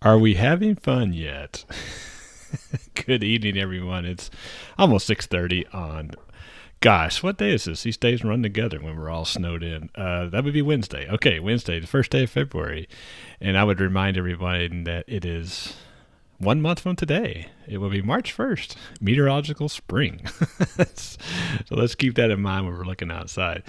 Are we having fun yet? Good evening, everyone. It's almost 6:30 on. Gosh, what day is this? These days run together when we're all snowed in. That would be Wednesday. Okay, Wednesday, the first day of February, and I would remind everybody that it is 1 month from today. It will be March 1st, meteorological spring. So let's keep that in mind when we're looking outside.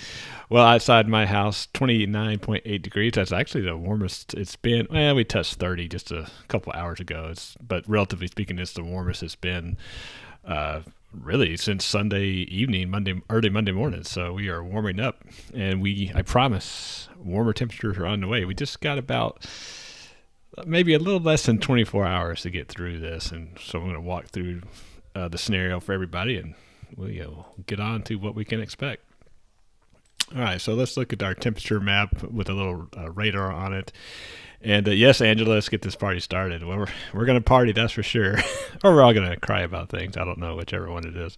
Well, outside my house, 29.8 degrees. That's actually the warmest it's been. Well, we touched 30 just a couple hours ago. But relatively speaking, it's the warmest it's been uh, really since Sunday evening, early Monday morning. So we are warming up, and I promise, warmer temperatures are on the way. We just got about maybe a little less than 24 hours to get through this. And so I'm going to walk through the scenario for everybody, and we'll get on to what we can expect. All right, so let's look at our temperature map with a little radar on it. And yes, Angela, let's get this party started. Well, we're going to party, that's for sure. Or we're all going to cry about things. I don't know, whichever one it is.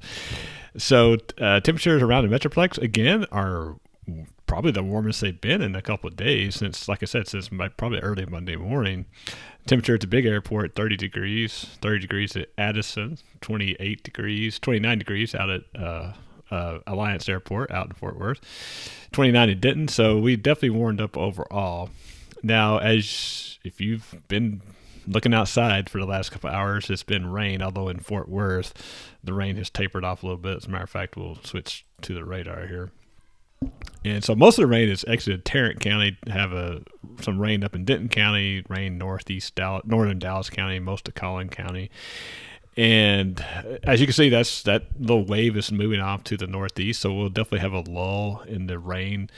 So temperatures around the Metroplex, again, are probably the warmest they've been in a couple of days since, like I said, since probably early Monday morning. Temperature at the big airport, 30 degrees. 30 degrees at Addison, 28 degrees, 29 degrees out at Alliance Airport out in Fort Worth, 29 in Denton. So we definitely warmed up overall. Now, if you've been looking outside for the last couple of hours, it's been rain, although in Fort Worth, the rain has tapered off a little bit. As a matter of fact, we'll switch to the radar here. And so most of the rain is exited Tarrant County, have some rain up in Denton County, rain northern Dallas County, most of Collin County. And as you can see, that little wave is moving off to the northeast, so we'll definitely have a lull in the rain,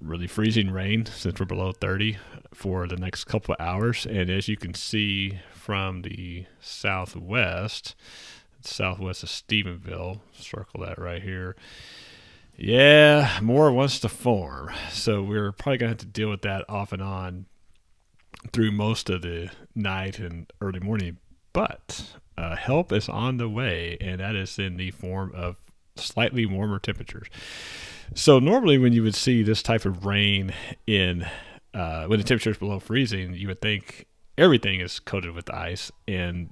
really freezing rain since we're below 30 for the next couple of hours. And as you can see from the southwest of Stephenville, circle that right here. Yeah, more wants to form. So we're probably going to have to deal with that off and on through most of the night and early morning. But help is on the way, and that is in the form of slightly warmer temperatures. So normally when you would see this type of rain when the temperature is below freezing, you would think everything is coated with ice. And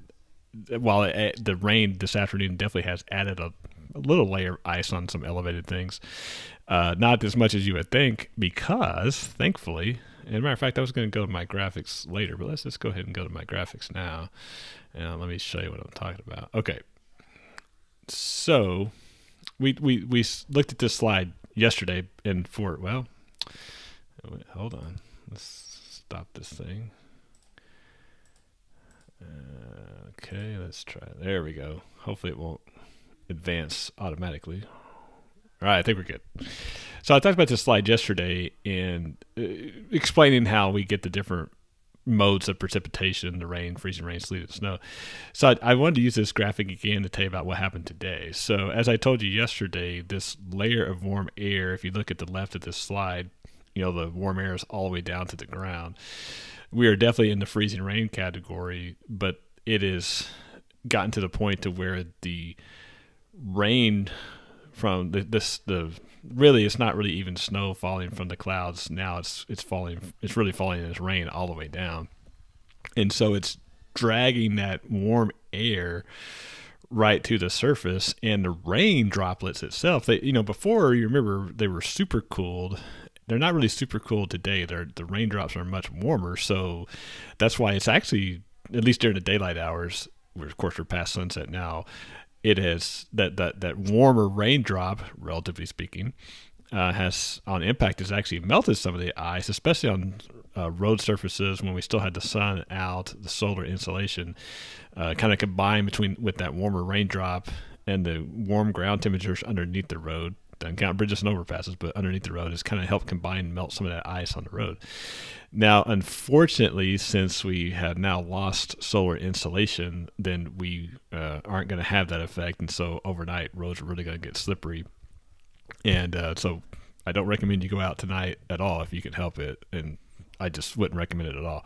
while the rain this afternoon definitely has added a little layer of ice on some elevated things, not as much as you would think, because thankfully, as a matter of fact, I was going to go to my graphics later, but let's just go ahead and go to my graphics now. And let me show you what I'm talking about. Okay. So we looked at this slide yesterday in Fort. Well, wait, hold on. Let's stop this thing. Okay, let's try. There we go. Hopefully it won't advance automatically. All right, I think we're good. So I talked about this slide yesterday and explaining how we get the different modes of precipitation, the rain, freezing rain, sleet, and snow. So I wanted to use this graphic again to tell you about what happened today. So as I told you yesterday, this layer of warm air, if you look at the left of this slide, the warm air is all the way down to the ground. We are definitely in the freezing rain category, but it has gotten to the point to where the rain from really, it's not really even snow falling from the clouds. Now it's really falling as rain all the way down. And so it's dragging that warm air right to the surface, and the rain droplets itself, before, you remember, they were super cooled. They're not really super cooled today. The raindrops are much warmer. So that's why it's actually, at least during the daylight hours, of course we're past sunset now, it has that warmer raindrop, relatively speaking, has on impact has actually melted some of the ice, especially on road surfaces when we still had the sun out, the solar insulation kind of combined with that warmer raindrop and the warm ground temperatures underneath the road. Doesn't count bridges and overpasses, but underneath the road has kind of helped combine and melt some of that ice on the road. Now, unfortunately, since we have now lost solar insulation, then we aren't going to have that effect. And so overnight, roads are really going to get slippery. And so I don't recommend you go out tonight at all if you can help it. And I just wouldn't recommend it at all.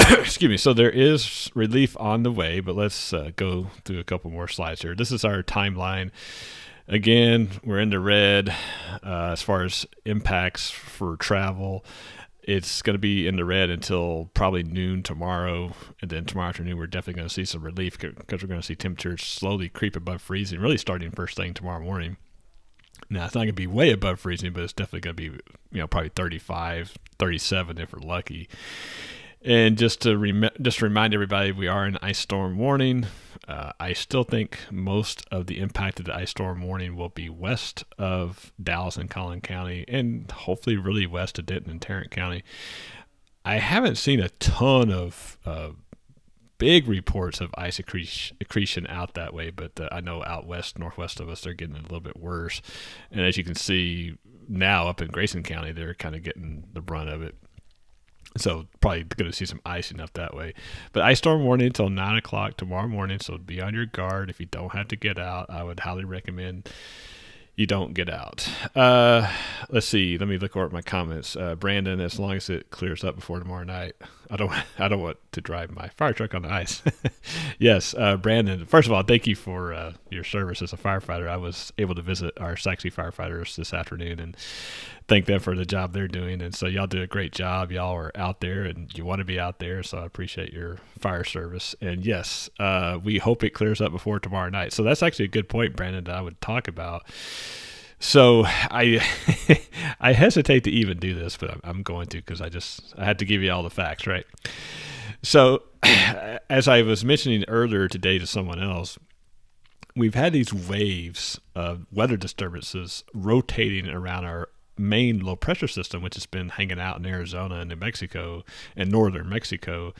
Excuse me. So there is relief on the way, but let's go through a couple more slides here. This is our timeline. Again, we're in the red as far as impacts for travel. It's going to be in the red until probably noon tomorrow, and then tomorrow afternoon we're definitely going to see some relief because we're going to see temperatures slowly creep above freezing, really starting first thing tomorrow morning. Now, it's not going to be way above freezing, but it's definitely going to be, probably 35, 37 if we're lucky. And just to remind everybody, we are in ice storm warning. I still think most of the impact of the ice storm warning will be west of Dallas and Collin County, and hopefully really west of Denton and Tarrant County. I haven't seen a ton of big reports of ice accretion out that way, but I know out west, northwest of us, they're getting a little bit worse. And as you can see now up in Grayson County, they're kind of getting the brunt of it. So probably going to see some icing up that way. But ice storm warning until 9 o'clock tomorrow morning, so be on your guard. If you don't have to get out, I would highly recommend you don't get out. Let's see. Let me look over at my comments. Brandon, as long as it clears up before tomorrow night, I don't want to drive my fire truck on the ice. Yes, Brandon. First of all, thank you for your service as a firefighter. I was able to visit our Sachse firefighters this afternoon and thank them for the job they're doing. And so y'all do a great job. Y'all are out there and you want to be out there. So I appreciate your fire service. And yes, we hope it clears up before tomorrow night. So that's actually a good point, Brandon, that I would talk about. So I I hesitate to even do this, but I'm going to because I had to give you all the facts, right? So as I was mentioning earlier today to someone else, we've had these waves of weather disturbances rotating around our main low pressure system, which has been hanging out in Arizona and New Mexico and northern Mexico.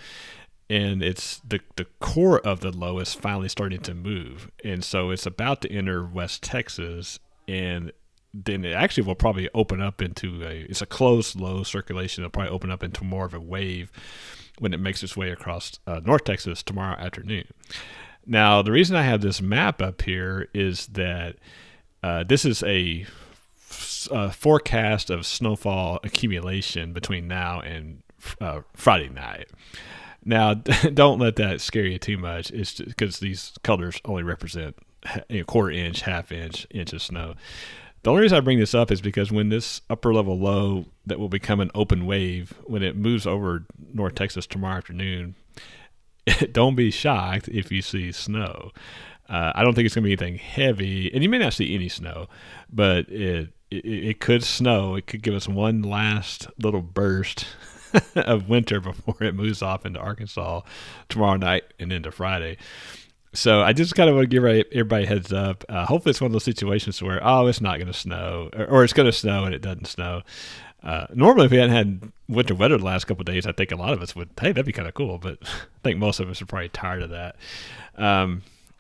And it's the core of the low is finally starting to move. And so it's about to enter West Texas, and then it actually will probably open up into it's a closed low circulation. It'll probably open up into more of a wave when it makes its way across North Texas tomorrow afternoon. Now, the reason I have this map up here is that this is a forecast of snowfall accumulation between now and Friday night. Now, don't let that scare you too much. It's because these colors only represent quarter inch, half inch of snow. The only reason I bring this up is because when this upper level low that will become an open wave, when it moves over North Texas tomorrow afternoon, don't be shocked if you see snow. I don't think it's going to be anything heavy, and you may not see any snow, but it could snow. It could give us one last little burst of winter before it moves off into Arkansas tomorrow night and into Friday. So I just kind of want to give everybody a heads up. Hopefully it's one of those situations where, it's not going to snow, or it's going to snow and it doesn't snow. Normally, if we hadn't had winter weather the last couple of days, I think a lot of us would, hey, that'd be kind of cool. But I think most of us are probably tired of that.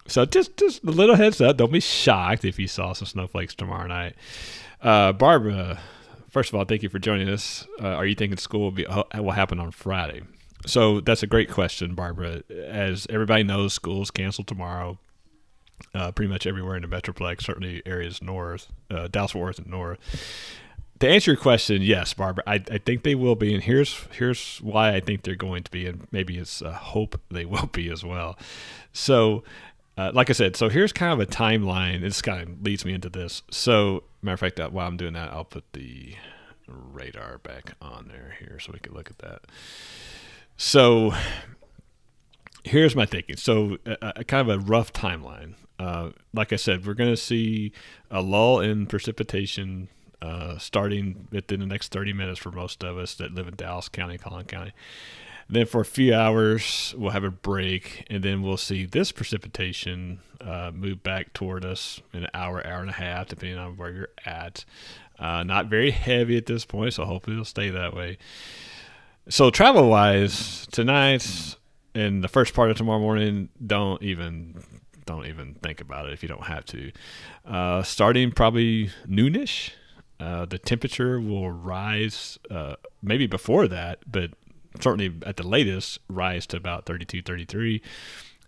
So just a little heads up. Don't be shocked if you saw some snowflakes tomorrow night. Barbara, first of all, thank you for joining us. Are you thinking school will happen on Friday? So that's a great question, Barbara. As everybody knows, school's canceled tomorrow. Pretty much everywhere in the Metroplex, certainly areas north, Dallas-Fort Worth and north. To answer your question, yes, Barbara, I think they will be, and here's why I think they're going to be, and maybe it's a hope they will be as well. So, like I said, so here's kind of a timeline. This kind of leads me into this. So, matter of fact, while I'm doing that, I'll put the radar back on there here so we can look at that. So here's my thinking. So a kind of a rough timeline. Like I said, we're going to see a lull in precipitation starting within the next 30 minutes for most of us that live in Dallas County, Collin County. Then for a few hours, we'll have a break, and then we'll see this precipitation move back toward us in an hour and a half, depending on where you're at. Not very heavy at this point, so hopefully it'll stay that way. So travel-wise, tonight and the first part of tomorrow morning, don't even think about it if you don't have to. Starting probably noonish, the temperature will rise maybe before that, but certainly at the latest rise to about 32, 33.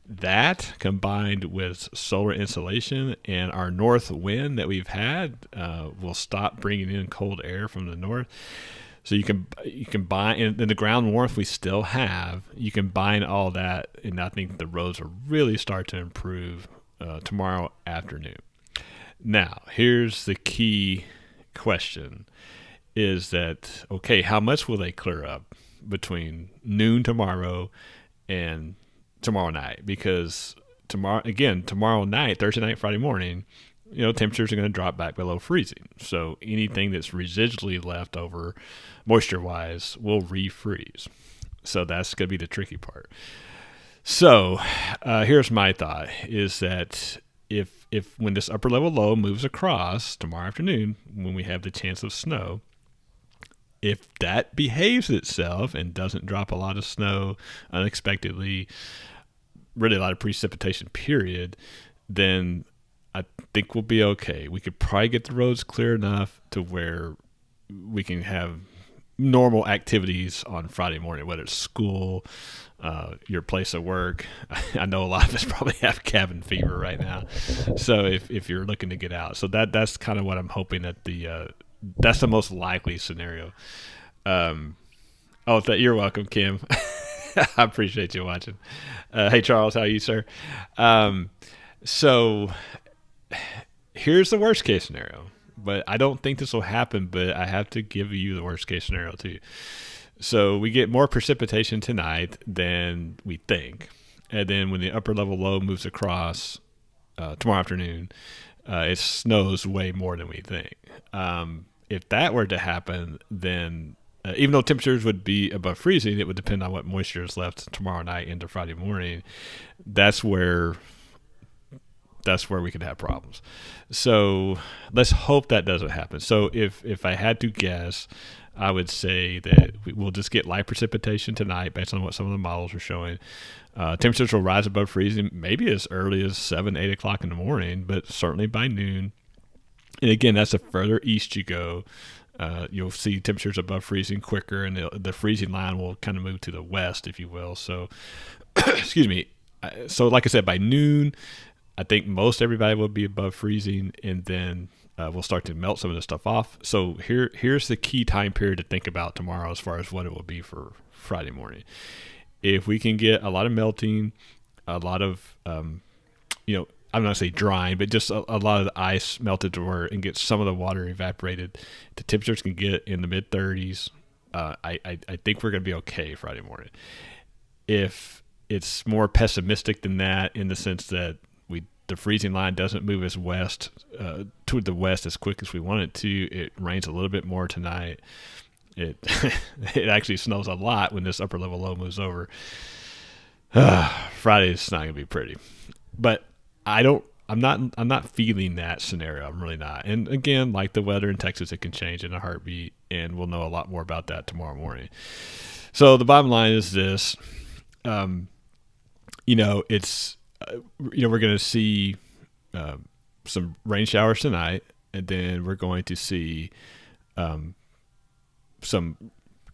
That combined with solar insolation and our north wind that we've had will stop bringing in cold air from the north. So you can bind in the ground warmth we still have. You can bind all that, and I think the roads will really start to improve tomorrow afternoon. Now, here's the key question: is that, okay, how much will they clear up between noon tomorrow and tomorrow night? Because tomorrow night, Thursday night, Friday morning, temperatures are going to drop back below freezing. So anything that's residually left over moisture-wise will refreeze. So that's going to be the tricky part. So here's my thought, is that if when this upper level low moves across tomorrow afternoon, when we have the chance of snow, if that behaves itself and doesn't drop a lot of snow unexpectedly, really a lot of precipitation period, then I think we'll be okay. We could probably get the roads clear enough to where we can have normal activities on Friday morning, whether it's school, your place of work. I know a lot of us probably have cabin fever right now, so if you're looking to get out, so that's kind of what I'm hoping that that's the most likely scenario. You're welcome, Kim. I appreciate you watching. Hey Charles, how are you, sir? So here's the worst case scenario, but I don't think this will happen, but I have to give you the worst case scenario too. So we get more precipitation tonight than we think. And then when the upper level low moves across tomorrow afternoon, it snows way more than we think. If that were to happen, then even though temperatures would be above freezing, it would depend on what moisture is left tomorrow night into Friday morning. That's where we could have problems. So let's hope that doesn't happen. So if I had to guess, I would say that we'll just get light precipitation tonight based on what some of the models are showing. Temperatures will rise above freezing maybe as early as 7, 8 o'clock in the morning, but certainly by noon. And again, that's the further east you go, you'll see temperatures above freezing quicker, and the freezing line will kind of move to the west, if you will. So, excuse me. So like I said, by noon, I think most everybody will be above freezing, and then we'll start to melt some of the stuff off. So here's the key time period to think about tomorrow as far as what it will be for Friday morning. If we can get a lot of melting, a lot of, I'm not going to say drying, but just a lot of the ice melted to where and get some of the water evaporated, the temperatures can get in the mid 30s. I think we're going to be okay Friday morning. If it's more pessimistic than that, in the sense that the freezing line doesn't move as toward the west as quick as we want it to. It rains a little bit more tonight. It it actually snows a lot when this upper level low moves over. Friday's not going to be pretty, but I'm not feeling that scenario. I'm really not. And again, like the weather in Texas, it can change in a heartbeat, and we'll know a lot more about that tomorrow morning. So the bottom line is this: it's. We're going to see some rain showers tonight, and then we're going to see some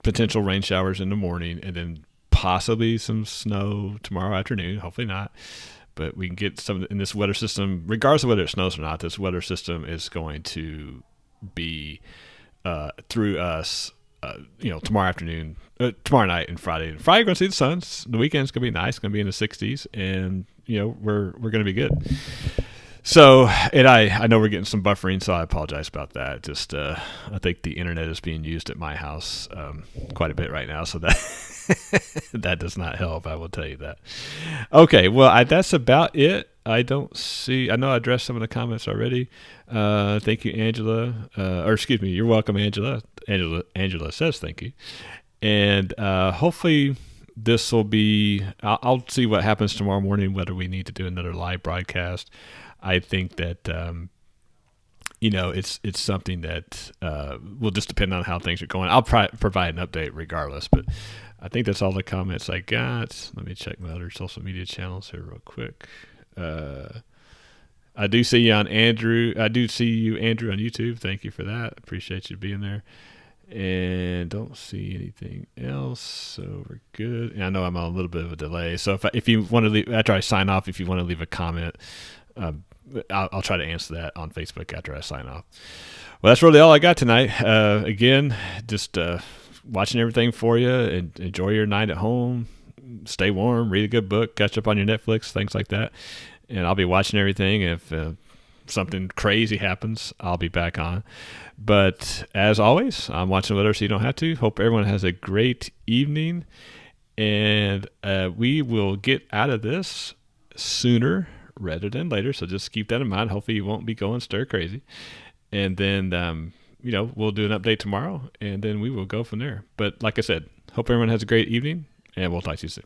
potential rain showers in the morning, and then possibly some snow tomorrow afternoon. Hopefully not, but we can get some in this weather system. Regardless of whether it snows or not, this weather system is going to be through us. Tomorrow afternoon, tomorrow night, and Friday. And Friday, we're going to see the sun. The weekend's going to be nice. It's going to be in the 60s, and we're going to be good. So, and I know we're getting some buffering, so I apologize about that. Just I think the internet is being used at my house quite a bit right now, so that that does not help. I will tell you that. Okay, well, that's about it. I know I addressed some of the comments already. Thank you, Angela. You're welcome, Angela. Angela says thank you. And hopefully this will be, I'll see what happens tomorrow morning, whether we need to do another live broadcast. I think that, it's something that will just depend on how things are going. I'll provide an update regardless, but I think that's all the comments I got. Let me check my other social media channels here real quick. I do see you on Andrew. I do see you, Andrew, on YouTube. Thank you for that. Appreciate you being there. And don't see anything else, so we're good. And I know I'm on a little bit of a delay, so if you want to leave after I sign off, if you want to leave a comment, I'll try to answer that on Facebook after I sign off. Well, that's really all I got tonight. Again, just watching everything for you, and enjoy your night at home. Stay warm, read a good book, catch up on your Netflix, things like that. And I'll be watching everything. If something crazy happens, I'll be back on. But as always, I'm watching weather so you don't have to. Hope everyone has a great evening. And we will get out of this sooner rather than later. So just keep that in mind. Hopefully you won't be going stir crazy. And then, we'll do an update tomorrow, and then we will go from there. But like I said, hope everyone has a great evening, and we'll talk to you soon.